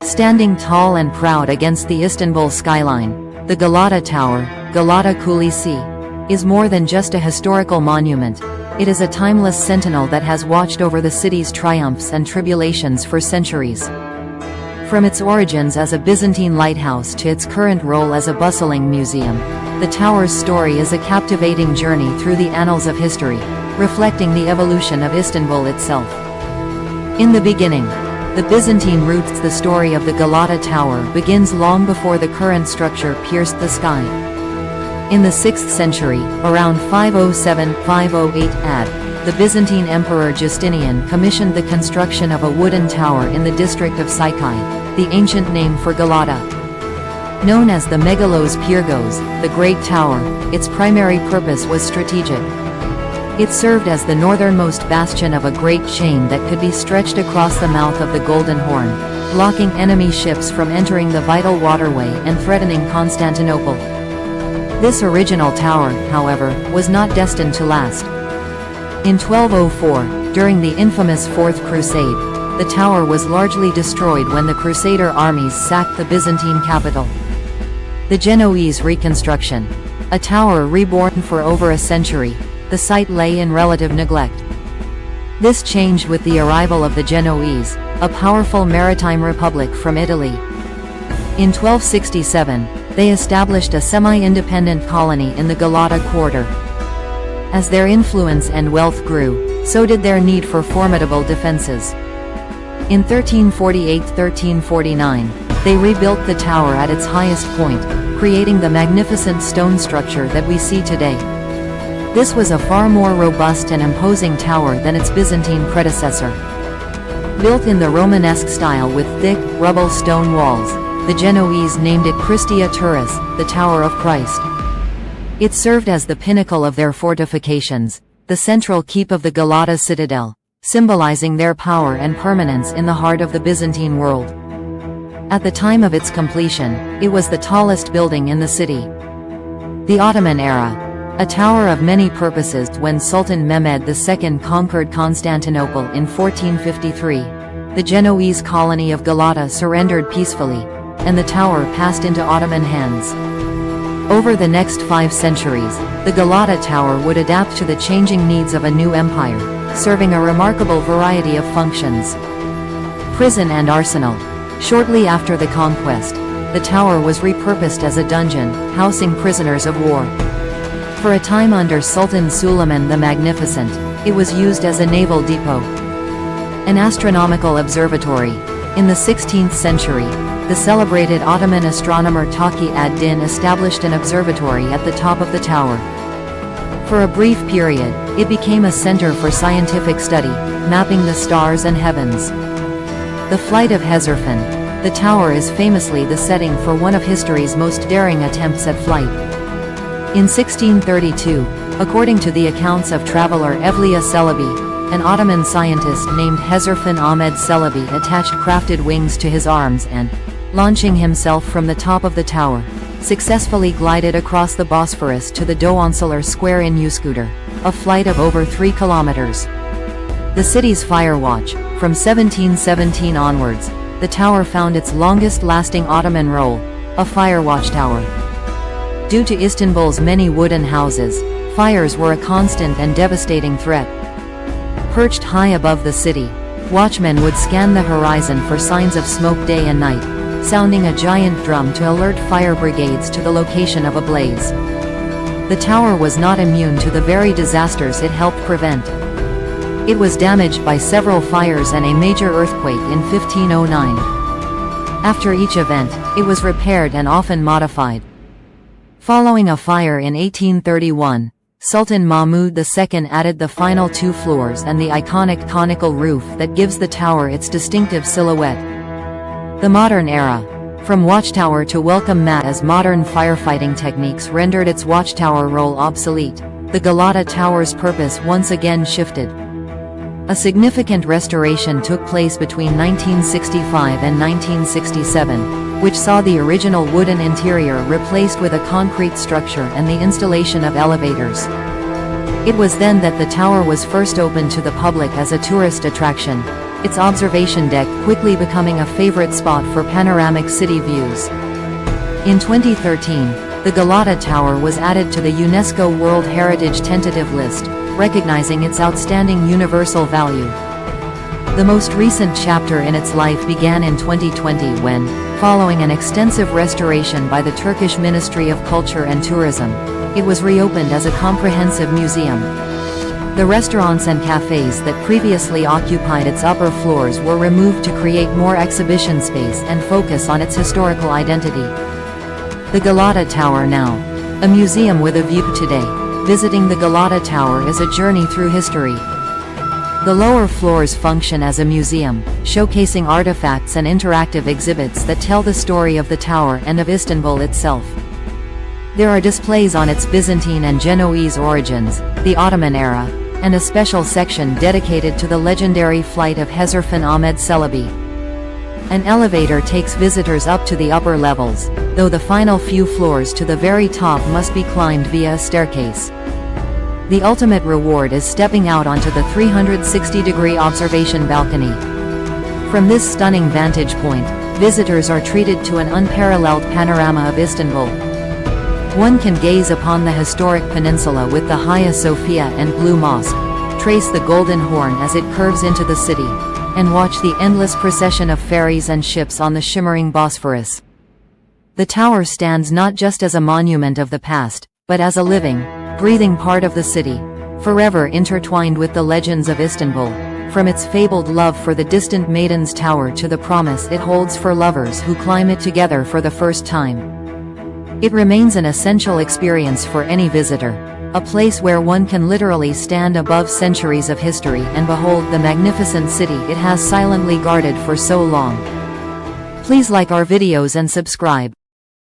Standing tall and proud against the Istanbul skyline, the Galata Tower, Galata Kulesi, is more than just a historical monument. It is a timeless sentinel that has watched over the city's triumphs and tribulations for centuries. From its origins as a Byzantine lighthouse to its current role as a bustling museum, the tower's story is a captivating journey through the annals of history, reflecting the evolution of Istanbul itself. In the beginning, the Byzantine roots. The story of the Galata Tower begins long before the current structure pierced the sky. In the 6th century, around 507–508 AD, the Byzantine Emperor Justinian commissioned the construction of a wooden tower in the district of Psyche, the ancient name for Galata. Known as the Megalos Pyrgos, the Great Tower, its primary purpose was strategic. It served as the northernmost bastion of a great chain that could be stretched across the mouth of the Golden Horn, blocking enemy ships from entering the vital waterway and threatening Constantinople. This original tower, however, was not destined to last. In 1204, during the infamous Fourth Crusade, the tower was largely destroyed when the Crusader armies sacked the Byzantine capital. The Genoese reconstruction. A tower reborn for over a century, the site lay in relative neglect. This changed with the arrival of the Genoese, a powerful maritime republic from Italy. In 1267, they established a semi-independent colony in the Galata quarter. As their influence and wealth grew, so did their need for formidable defenses. In 1348–1349, they rebuilt the tower at its highest point, creating the magnificent stone structure that we see today. This was a far more robust and imposing tower than its Byzantine predecessor. Built in the Romanesque style with thick, rubble stone walls, the Genoese named it Christia Turris, the Tower of Christ. It served as the pinnacle of their fortifications, the central keep of the Galata citadel, symbolizing their power and permanence in the heart of the Byzantine world. At the time of its completion, it was the tallest building in the city. The Ottoman era. A tower of many purposes. When Sultan Mehmed II conquered Constantinople in 1453, the Genoese colony of Galata surrendered peacefully, and the tower passed into Ottoman hands. Over the next 5 centuries, the Galata Tower would adapt to the changing needs of a new empire, serving a remarkable variety of functions. Prison and arsenal. Shortly after the conquest, the tower was repurposed as a dungeon, housing prisoners of war. For a time under Sultan Suleiman the Magnificent, it was used as a naval depot. An astronomical observatory. In the 16th century, the celebrated Ottoman astronomer Taqi ad-Din established an observatory at the top of the tower. For a brief period, it became a center for scientific study, mapping the stars and heavens. The Flight of Hezarfen. The tower is famously the setting for one of history's most daring attempts at flight. In 1632, according to the accounts of traveler Evliya Celebi, an Ottoman scientist named Hezarfen Ahmed Celebi attached crafted wings to his arms and, launching himself from the top of the tower, successfully glided across the Bosphorus to the Doğansalar Square in Üsküdar, a flight of over 3 kilometers. The city's fire watch. From 1717 onwards, the tower found its longest-lasting Ottoman role, a fire watchtower. Due to Istanbul's many wooden houses, fires were a constant and devastating threat. Perched high above the city, watchmen would scan the horizon for signs of smoke day and night, sounding a giant drum to alert fire brigades to the location of a blaze. The tower was not immune to the very disasters it helped prevent. It was damaged by several fires and a major earthquake in 1509. After each event, it was repaired and often modified. Following a fire in 1831, Sultan Mahmud II added the final 2 floors and the iconic conical roof that gives the tower its distinctive silhouette. The modern era. From watchtower to welcome mat as modern firefighting techniques rendered its watchtower role obsolete, the Galata Tower's purpose once again shifted. A significant restoration took place between 1965 and 1967, which saw the original wooden interior replaced with a concrete structure and the installation of elevators. It was then that the tower was first opened to the public as a tourist attraction. its observation deck quickly becoming a favorite spot for panoramic city views. In 2013, the Galata Tower was added to the UNESCO World Heritage Tentative List, recognizing its outstanding universal value. The most recent chapter in its life began in 2020 when, following an extensive restoration by the Turkish Ministry of Culture and Tourism, it was reopened as a comprehensive museum. The restaurants and cafes that previously occupied its upper floors were removed to create more exhibition space and focus on its historical identity. The Galata Tower now, a museum with a view today. Visiting the Galata Tower is a journey through history. The lower floors function as a museum, showcasing artifacts and interactive exhibits that tell the story of the tower and of Istanbul itself. There are displays on its Byzantine and Genoese origins, the Ottoman era, and a special section dedicated to the legendary flight of Hezarfen Ahmed Çelebi. An elevator takes visitors up to the upper levels, though the final few floors to the very top must be climbed via a staircase. The ultimate reward is stepping out onto the 360-degree observation balcony. From this stunning vantage point, visitors are treated to an unparalleled panorama of Istanbul. One can gaze upon the historic peninsula with the Hagia Sophia and Blue Mosque, trace the Golden Horn as it curves into the city, and watch the endless procession of ferries and ships on the shimmering Bosphorus. The tower stands not just as a monument of the past, but as a living, breathing part of the city, forever intertwined with the legends of Istanbul, from its fabled love for the distant Maiden's Tower to the promise it holds for lovers who climb it together for the first time. It remains an essential experience for any visitor, a place where one can literally stand above centuries of history and behold the magnificent city it has silently guarded for so long. Please like our videos and subscribe.